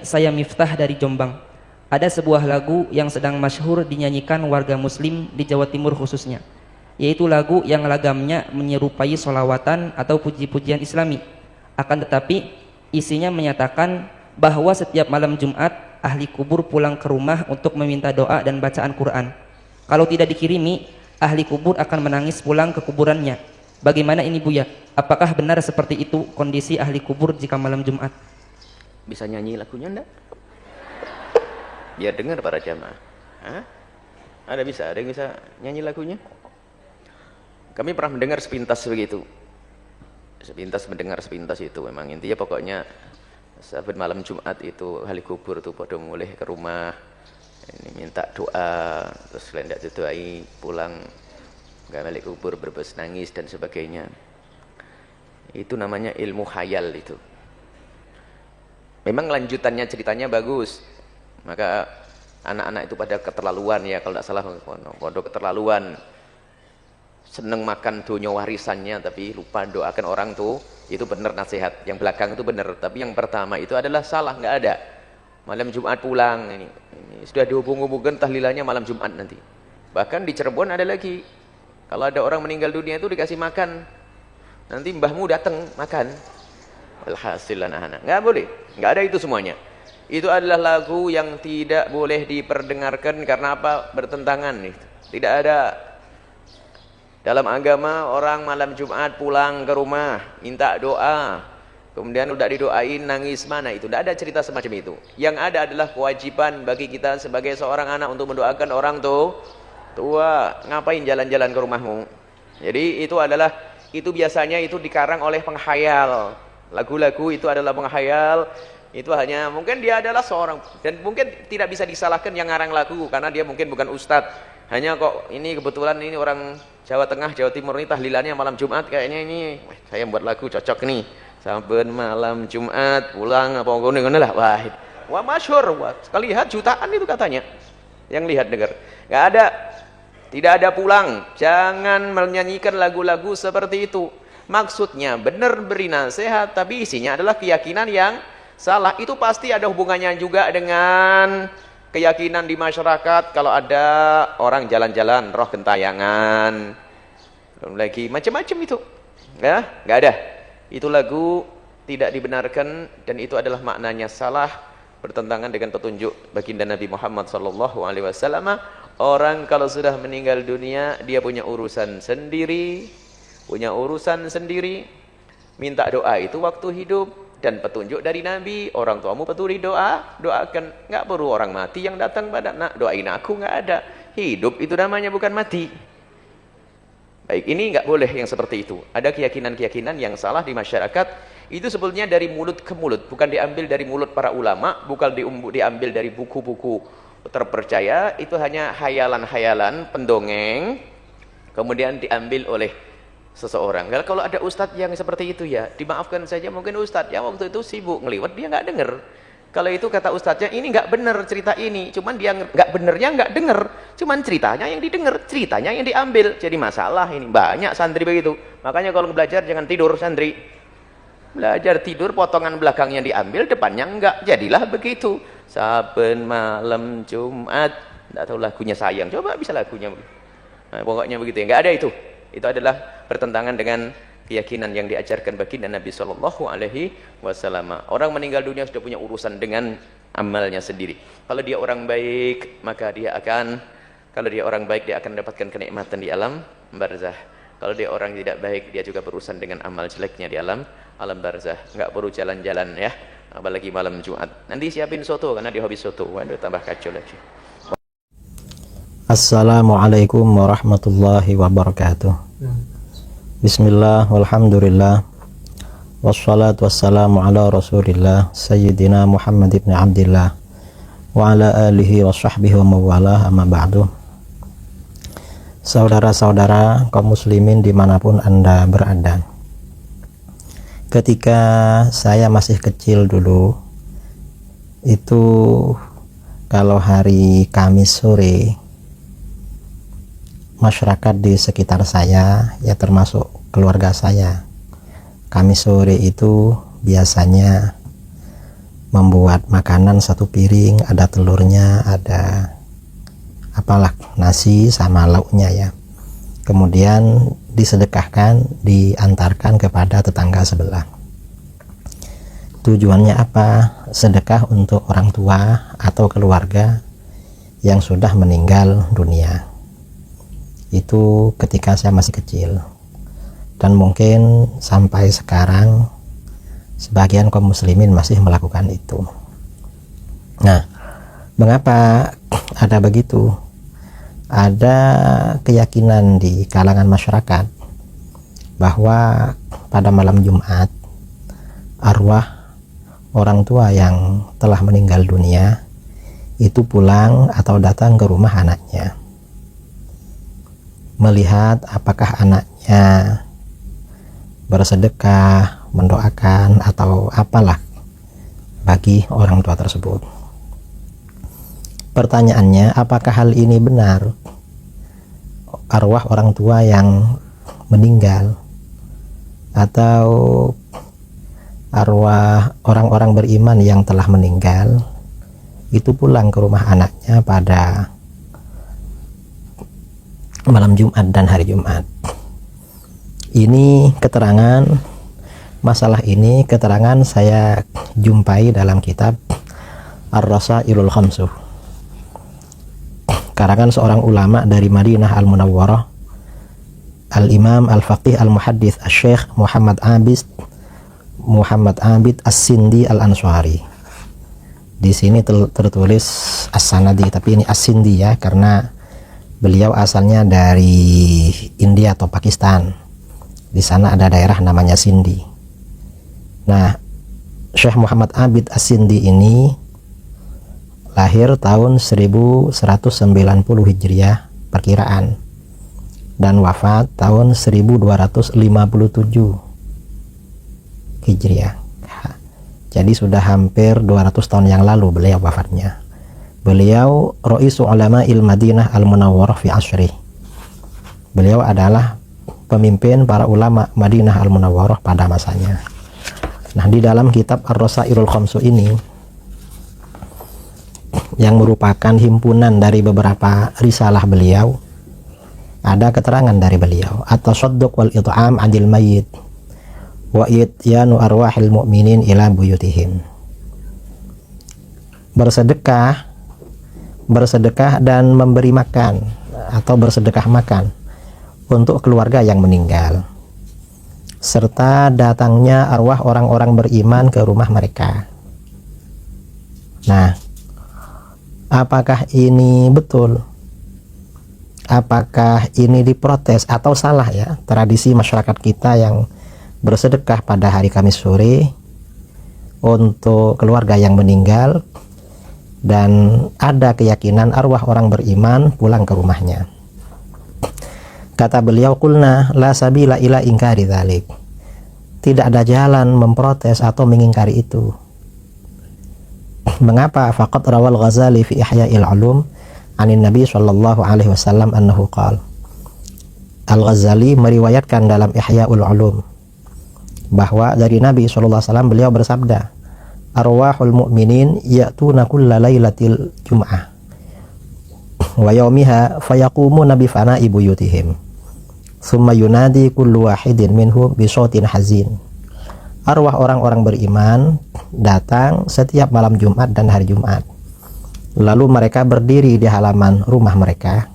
Saya Miftah dari Jombang. Ada sebuah lagu yang sedang masyhur dinyanyikan warga muslim di Jawa Timur khususnya, yaitu lagu yang lagamnya menyerupai solawatan atau puji-pujian islami. Akan tetapi isinya menyatakan bahwa setiap malam Jumat ahli kubur pulang ke rumah untuk meminta doa dan bacaan Quran. Kalau tidak dikirimi, ahli kubur akan menangis pulang ke kuburannya. Bagaimana ini Buya? Apakah benar seperti itu kondisi ahli kubur jika malam Jumat? Bisa nyanyi lagunya enggak? Biar dengar para jamaah. Hah? Ada yang bisa nyanyi lagunya? Kami pernah mendengar sepintas begitu. Sepintas mendengar sepintas itu memang intinya pokoknya sahabat malam Jumat itu ahli kubur itu pada mulai ke rumah ini minta doa, terus kalian tidak didoai pulang nggak balik kubur berbes nangis dan sebagainya. Itu namanya ilmu khayal itu. Memang lanjutannya ceritanya bagus, maka anak-anak itu pada keterlaluan ya kalau tidak salah, pada keterlaluan seneng makan dunia warisannya tapi lupa doakan orang tuh. Itu benar nasihat yang belakang itu benar, tapi yang pertama itu adalah salah, nggak ada. Malam Jumat pulang ini sudah dihubung-hubungkan tahlilannya malam Jumat nanti. Bahkan di Cirebon ada lagi, kalau ada orang meninggal dunia itu dikasih makan, nanti mbahmu datang makan. Alhasil anak-anak nggak boleh, nggak ada itu semuanya. Itu adalah lagu yang tidak boleh diperdengarkan karena apa? Bertentangan nih. Tidak ada dalam agama orang malam Jumat pulang ke rumah minta doa, kemudian udah didoain nangis, mana itu? Tidak ada cerita semacam itu. Yang ada adalah kewajiban bagi kita sebagai seorang anak untuk mendoakan orang tua. Ngapain jalan-jalan ke rumahmu? Jadi itu biasanya itu dikarang oleh penghayal. Lagu-lagu itu adalah penghayal. Itu hanya mungkin dia adalah seorang, dan mungkin tidak bisa disalahkan yang ngarang lagu karena dia mungkin bukan ustadz. Hanya kok ini kebetulan ini orang Jawa Tengah, Jawa Timur ini tahlilannya malam Jumat, kayaknya ini saya buat lagu cocok nih. Saben malam Jumat pulang apa ngono lah. Wah masyhur, wah sekali lihat jutaan itu katanya. Yang lihat dengar. Enggak ada. Tidak ada pulang. Jangan menyanyikan lagu-lagu seperti itu. Maksudnya benar beri nasihat tapi isinya adalah keyakinan yang salah. Itu pasti ada hubungannya juga dengan keyakinan di masyarakat. Kalau ada orang jalan-jalan roh gentayangan, belum lagi macam-macam itu ya, nggak ada. Itu lagu tidak dibenarkan dan itu adalah maknanya salah, bertentangan dengan petunjuk baginda Nabi Muhammad SAW. Orang kalau sudah meninggal dunia dia punya urusan sendiri, minta doa itu waktu hidup dan petunjuk dari Nabi. Orang tuamu peduli doakan, nggak perlu orang mati yang datang pada nak doain aku, nggak ada. Hidup itu namanya bukan mati. Baik, ini nggak boleh yang seperti itu. Ada keyakinan-keyakinan yang salah di masyarakat. Itu sebetulnya dari mulut ke mulut, bukan diambil dari mulut para ulama, bukan diambil dari buku-buku terpercaya. Itu hanya hayalan-hayalan pendongeng kemudian diambil oleh seseorang. Kalau ada ustadz yang seperti itu ya dimaafkan saja, mungkin ustadz ya waktu itu sibuk ngeliwat, dia nggak dengar. Kalau itu kata ustadznya ini nggak benar cerita ini, cuman dia nggak benernya nggak dengar, cuman ceritanya yang didengar, ceritanya yang diambil. Jadi masalah ini banyak santri begitu. Makanya kalau belajar jangan tidur santri. Belajar tidur potongan belakangnya diambil, depannya enggak. Jadilah begitu. Saben malam Jumat, enggak tahu lagunya sayang. Coba bisa lagunya. Nah, pokoknya begitu ya. Enggak ada itu. Itu adalah bertentangan dengan keyakinan yang diajarkan baginda Nabi SAW. Orang meninggal dunia sudah punya urusan dengan amalnya sendiri. Kalau dia orang baik, maka dia akan mendapatkan kenikmatan di alam barzah. Kalau dia orang tidak baik, dia juga berurusan dengan amal jeleknya di alam barzah. Enggak perlu jalan-jalan ya, apalagi malam Jumat. Nanti siapin soto karena dia hobi soto. Waduh, tambah kacau lagi. Assalamualaikum warahmatullahi wabarakatuh. Bismillah, walhamdulillah, wassalatu wassalamu ala rasulillah Sayyidina Muhammad ibn Abdillah wa ala alihi wa sahbihi wa mawalah, amma ba'du. Saudara-saudara kaum muslimin dimanapun Anda berada, ketika saya masih kecil dulu itu, kalau hari Kamis sore, masyarakat di sekitar saya, ya termasuk keluarga saya, Kamis sore itu biasanya membuat makanan satu piring, ada telurnya, ada apalah, nasi sama lauknya ya. Kemudian disedekahkan, diantarkan kepada tetangga sebelah. Tujuannya apa? Sedekah untuk orang tua atau keluarga yang sudah meninggal dunia. Itu ketika saya masih kecil, dan mungkin sampai sekarang sebagian kaum muslimin masih melakukan itu. Nah, mengapa ada begitu? Ada keyakinan di kalangan masyarakat bahwa pada malam Jumat arwah orang tua yang telah meninggal dunia itu pulang atau datang ke rumah anaknya, melihat apakah anaknya bersedekah, mendoakan atau apalah bagi orang tua tersebut. Pertanyaannya, apakah hal ini benar? Arwah orang tua yang meninggal atau arwah orang-orang beriman yang telah meninggal itu pulang ke rumah anaknya pada malam Jumat dan hari Jumat. Ini keterangan, masalah ini keterangan saya jumpai dalam kitab Ar-Rasailul Khamsuh, karangan seorang ulama dari Madinah Al-Munawwarah, Al-Imam Al-Faqih Al-Muhaddits Asy-Syaikh Muhammad Abid As-Sindi Al-Ansari. Di sini tertulis As-Sanadi, tapi ini As-Sindi ya, karena beliau asalnya dari India atau Pakistan. Di sana ada daerah namanya Sindi. Nah, Syekh Muhammad Abid As-Sindi ini lahir tahun 1190 Hijriah perkiraan dan wafat tahun 1257 Hijriah. Jadi sudah hampir 200 tahun yang lalu beliau wafatnya. Beliau Ra'isu Ulama'il Madinah Al-Munawwarah fi Asri. Beliau adalah pemimpin para ulama Madinah Al-Munawwarah pada masanya. Nah, di dalam kitab Ar-Rasailul Khamsuh ini, yang merupakan himpunan dari beberapa risalah beliau, ada keterangan dari beliau, at-tasadduq wal it'am 'anil mayyit wa ityanu arwahil mu'minin ila buyutihim. Bersedekah dan memberi makan atau bersedekah makan untuk keluarga yang meninggal, serta datangnya arwah orang-orang beriman ke rumah mereka. Nah, apakah ini betul? Apakah ini diprotes atau salah ya tradisi masyarakat kita yang bersedekah pada hari Kamis sore untuk keluarga yang meninggal, dan ada keyakinan arwah orang beriman pulang ke rumahnya? Kata beliau, qulna la sabila ila ingkari dzalik. Tidak ada jalan memprotes atau mengingkari itu. Mengapa? Faqad rawal Ghazali fi Ihya'il Ulum anin Nabi sallallahu alaihi wasallam annahu qala. Al-Ghazali meriwayatkan dalam Ihya'ul Ulum bahwa dari Nabi sallallahu alaihi wasallam beliau bersabda, arwahul mu'minin ya'tuna kulla lailatil jum'ah wa yaumiha fayaqumuna bi fana'i buyutihim thumma yunadi kullu wahidin minhum bi shautin hazin. Arwah orang-orang beriman datang setiap malam Jumat dan hari Jumat. Lalu mereka berdiri di halaman rumah mereka.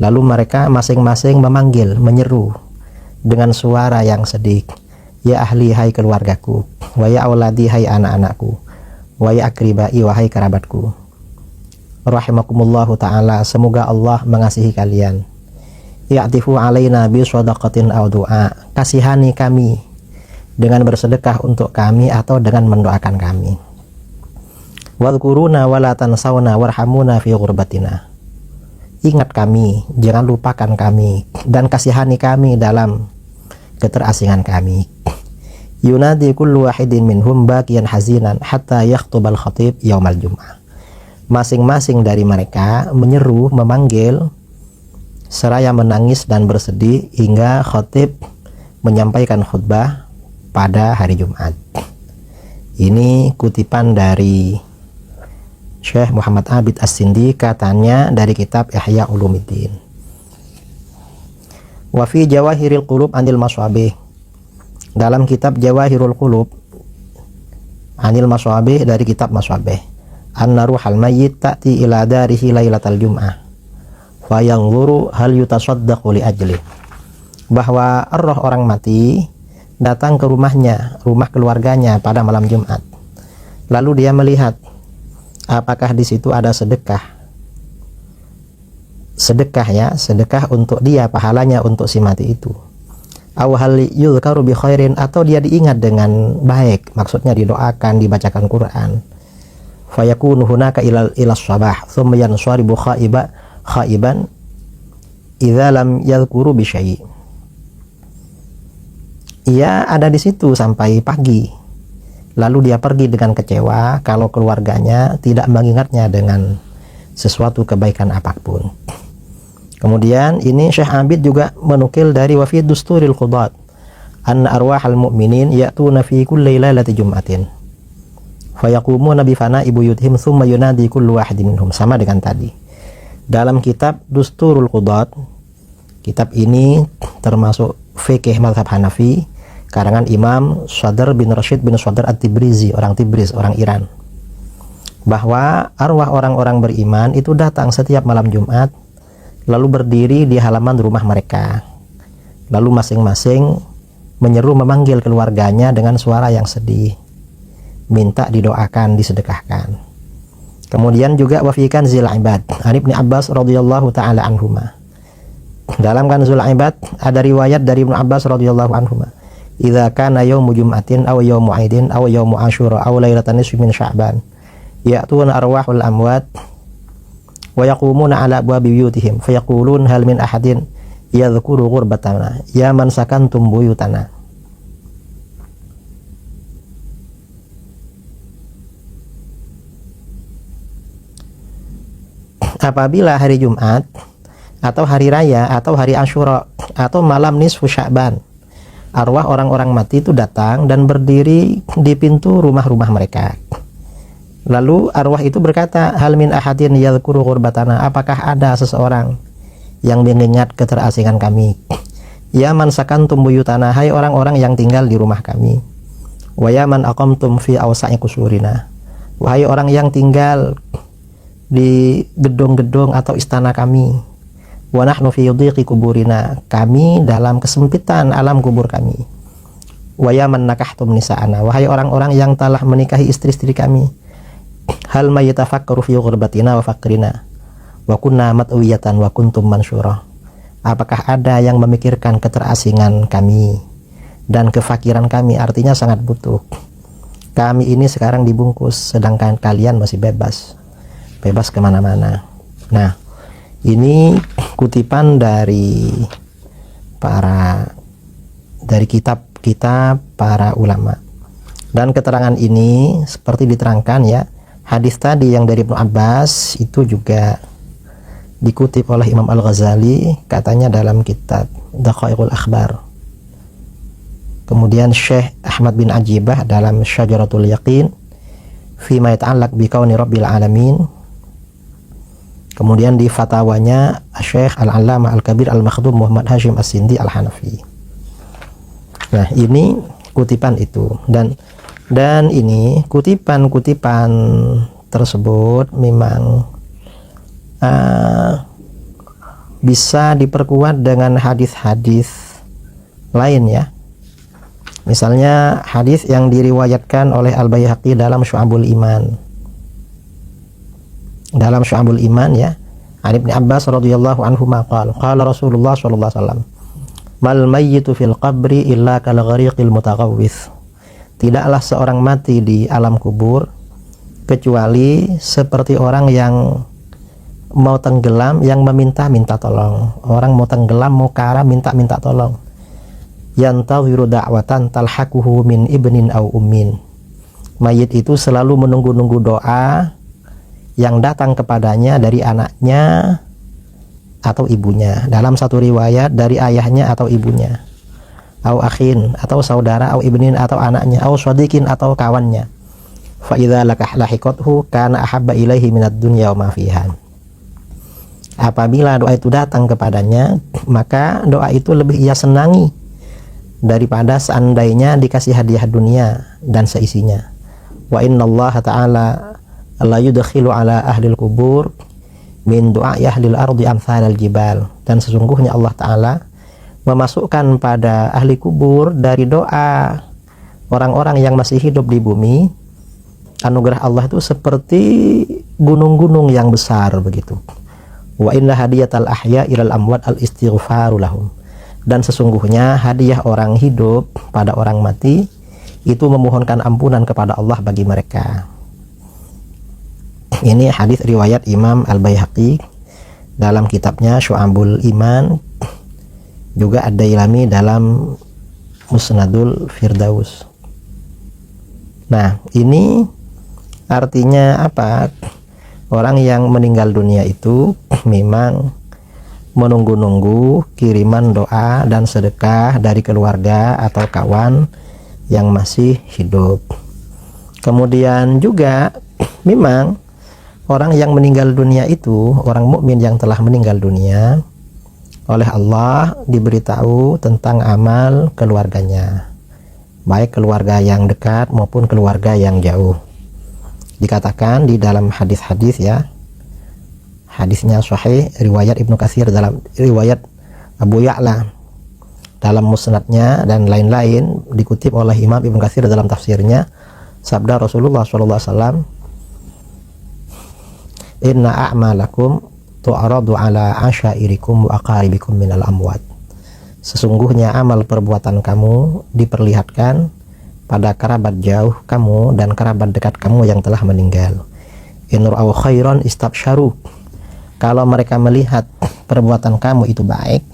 Lalu mereka masing-masing memanggil, menyeru dengan suara yang sedih, ya ahli, hai keluargaku, wa ya auladi, hai anak-anakku, wa ya akribai, wahai kerabatku, rahimakumullahu ta'ala, semoga Allah mengasihi kalian, ya'tifu alaina bi shadaqatin aw du'a, kasihani kami dengan bersedekah untuk kami atau dengan mendoakan kami, wadhkuruna wa la tansawna warhamuna fi ghurbatina, ingat kami, jangan lupakan kami, dan kasihani kami dalam keterasingan kami. Yunadi kullu wahidin minhum baqiyan hazinan hatta yakhtubal khatib yaumal jum'ah. Masing-masing dari mereka menyeru, memanggil seraya menangis dan bersedih hingga khatib menyampaikan khutbah pada hari Jumat. Ini kutipan dari Syekh Muhammad Abid As-Sindi, katanya dari kitab Ihya Ulumuddin. Wa fi Jawahiril Qulub anil Maswabih, dalam kitab Jawahirul Qulub anil Maswabih, dari kitab Maswabih, anna ruhal mayyit ta'ti ila darihi lailatal jum'ah fa yanzuru hal yutasaddaqu li ajli, bahwa roh orang mati datang ke rumahnya, rumah keluarganya pada malam Jumat. Lalu dia melihat apakah di situ ada sedekah ya, sedekah untuk dia, pahalanya untuk si mati itu. Aw hal yuzkaru bi khairin, atau dia diingat dengan baik, maksudnya didoakan, dibacakan Quran. Fayakunu hunaka ila sabah thumma yansaribu khaiban idza lam yadhkuru bi syai'. Ia ada di situ sampai pagi, lalu dia pergi dengan kecewa kalau keluarganya tidak mengingatnya dengan sesuatu kebaikan apapun. Kemudian ini Syekh Abid juga menukil dari wa fi dusturil qudat anna arwahal mu'minin ya'tuna fi kulli lailati jum'atin fayaqumuna bi fana'i buyutihim thumma yunadi kullu wahidin minhum, sama dengan tadi. Dalam kitab Dusturul Qudat, kitab ini termasuk fikih mazhab Hanafi, karangan Imam Sadr bin Rashid bin Sadr At-Tibrizi, orang Tibriz, orang Iran, bahwa arwah orang-orang beriman itu datang setiap malam Jumat, lalu berdiri di halaman rumah mereka, lalu masing-masing menyeru memanggil keluarganya dengan suara yang sedih, minta didoakan, disedekahkan. Kemudian juga wafi Kanzil Ibad an Ibnu Abbas radhiyallahu taala anhuma, dalam Kanzul Ibad ada riwayat dari Ibnu Abbas radhiyallahu anhuma, idza kana yaumu jum'atin aw yaumu aidin aw yaumu asyura aw lailatan nisfi min sya'ban ya'tuna arwahul amwat wa yaqumuna ala abwabi buyutihim fayaqulun hal min ahadin yadhkuru ghurbatana ya man sakantum buyutana. Apabila hari Jumat atau hari raya atau hari Asyura atau malam nisfu Sya'ban, arwah orang-orang mati itu datang dan berdiri di pintu rumah-rumah mereka. Lalu arwah itu berkata, hal min ahadin yadhkuru ghurbatana, apakah ada seseorang yang mengingat keterasingan kami? Ya man sakantum buyutana, hai orang-orang yang tinggal di rumah kami. Wa ya man aqamtum fi awsa'i kusurina, wahai orang yang tinggal di gedung-gedung atau istana kami. Wa nahnu fi dhiqi kuburina, kami dalam kesempitan alam kubur kami. Wa ya man nakahtum nisa'ana, wahai orang-orang yang telah menikahi istri-istri kami. Hal ma yatafakkaru fi ghurbatina wa faqrina wa kunna mat'wiyatan wa kuntum mansyura, apakah ada yang memikirkan keterasingan kami dan kefakiran kami, artinya sangat butuh. Kami ini sekarang dibungkus sedangkan kalian masih bebas kemana-mana. Nah, ini kutipan dari kitab-kitab para ulama, dan keterangan ini seperti diterangkan ya, hadis tadi yang dari Ibnu Abbas itu juga dikutip oleh Imam Al-Ghazali, katanya dalam kitab Daqaiqul Akhbar. Kemudian Syekh Ahmad bin Ajibah dalam Syajaratul Yaqin fi ma yata'allaq bi kauni rabbil alamin. Kemudian di fatwanya Syekh Al-Allamah Al-Kabir Al-Makhdum Muhammad Hashim As-Sindi Al-Hanafi. Nah, ini kutipan itu, dan ini kutipan-kutipan tersebut memang bisa diperkuat dengan hadis-hadis lain ya. Misalnya hadis yang diriwayatkan oleh Al-Baihaqi dalam Syu'abul Iman. Dalam Syu'abul Iman ya, an Ibnu Abbas radhiyallahu anhu qala qala Rasulullah sallallahu alaihi wasallam, mal mayyitu fil qabri illa kal ghariqil mutaghawwis. Tidaklah seorang mati di alam kubur kecuali seperti orang yang mau tenggelam, yang meminta-minta tolong. Orang mau tenggelam, mau karam, minta-minta tolong. Yantaziru da'watan talhaquhu min ibnin aw ummin. Mayit itu selalu menunggu-nunggu doa yang datang kepadanya dari anaknya atau ibunya. Dalam satu riwayat dari ayahnya atau ibunya. Au akhin, atau saudara, au ibnin, atau anaknya, au shadiqin, atau kawannya. fa idza lahiqathu kana ahabba ilaihi minad dunya wa ma fiha. Apabila doa itu datang kepadanya, maka doa itu lebih ia senangi daripada seandainya dikasih hadiah dunia dan seisinya. Wa innallaha ta'ala la yudkhilu ala ahlil kubur min du'a ahlil ardi amsalal jibal. Dan sesungguhnya Allah Ta'ala memasukkan pada ahli kubur dari doa orang-orang yang masih hidup di bumi, anugerah Allah itu seperti gunung-gunung yang besar begitu. Wa inna hadiyatal ahya ilal amwat al istighfaru lahum. Dan sesungguhnya hadiah orang hidup pada orang mati itu memohonkan ampunan kepada Allah bagi mereka. Ini hadis riwayat Imam Al-Baihaqi dalam kitabnya Syu'abul Iman, juga Ad-Dailami dalam Musnadul Firdaus. Nah, ini artinya apa? Orang yang meninggal dunia itu memang menunggu-nunggu kiriman doa dan sedekah dari keluarga atau kawan yang masih hidup. Kemudian juga memang orang yang meninggal dunia itu, orang mukmin yang telah meninggal dunia, oleh Allah diberitahu tentang amal keluarganya, baik keluarga yang dekat maupun keluarga yang jauh. Dikatakan di dalam hadis-hadis ya, hadisnya sahih, riwayat Ibnu Katsir dalam riwayat Abu Ya'la dalam musnadnya dan lain-lain, dikutip oleh Imam Ibnu Katsir dalam tafsirnya, sabda Rasulullah SAW, inna a'malakum tu'aradu ala asyairikum wa aqaribikum minal amwat. Sesungguhnya amal perbuatan kamu diperlihatkan pada kerabat jauh kamu dan kerabat dekat kamu yang telah meninggal. In ra'aw khairan istabsyaru. Kalau mereka melihat perbuatan kamu itu baik,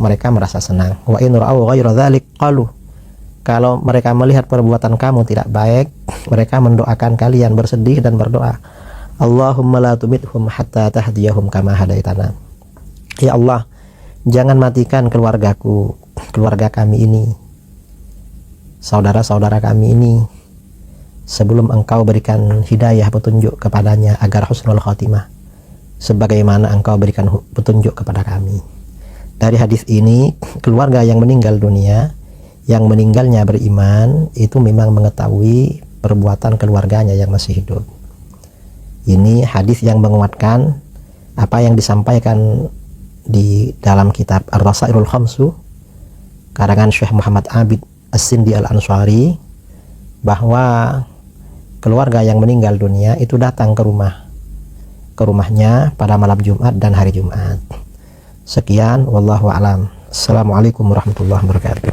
mereka merasa senang. Wa in ra'aw ghaira dzalik qalu. Kalau mereka melihat perbuatan kamu tidak baik, mereka mendoakan kalian, bersedih dan berdoa, Allahumma la tumithum hatta tahdiyahum kama hadaitana. Ya Allah, jangan matikan keluargaku, keluarga kami ini, saudara-saudara kami ini, sebelum engkau berikan hidayah petunjuk kepadanya agar husnul khatimah, sebagaimana engkau berikan petunjuk kepada kami. Dari hadis ini, keluarga yang meninggal dunia, yang meninggalnya beriman, itu memang mengetahui perbuatan keluarganya yang masih hidup. Ini hadis yang menguatkan apa yang disampaikan di dalam kitab Ar-Rasailul Khamsu karangan Syekh Muhammad Abid As-Sindi Al-Ansari, bahwa keluarga yang meninggal dunia itu datang ke rumahnya pada malam Jumat dan hari Jumat. Sekian, wallahu a'lam. Assalamualaikum warahmatullahi wabarakatuh.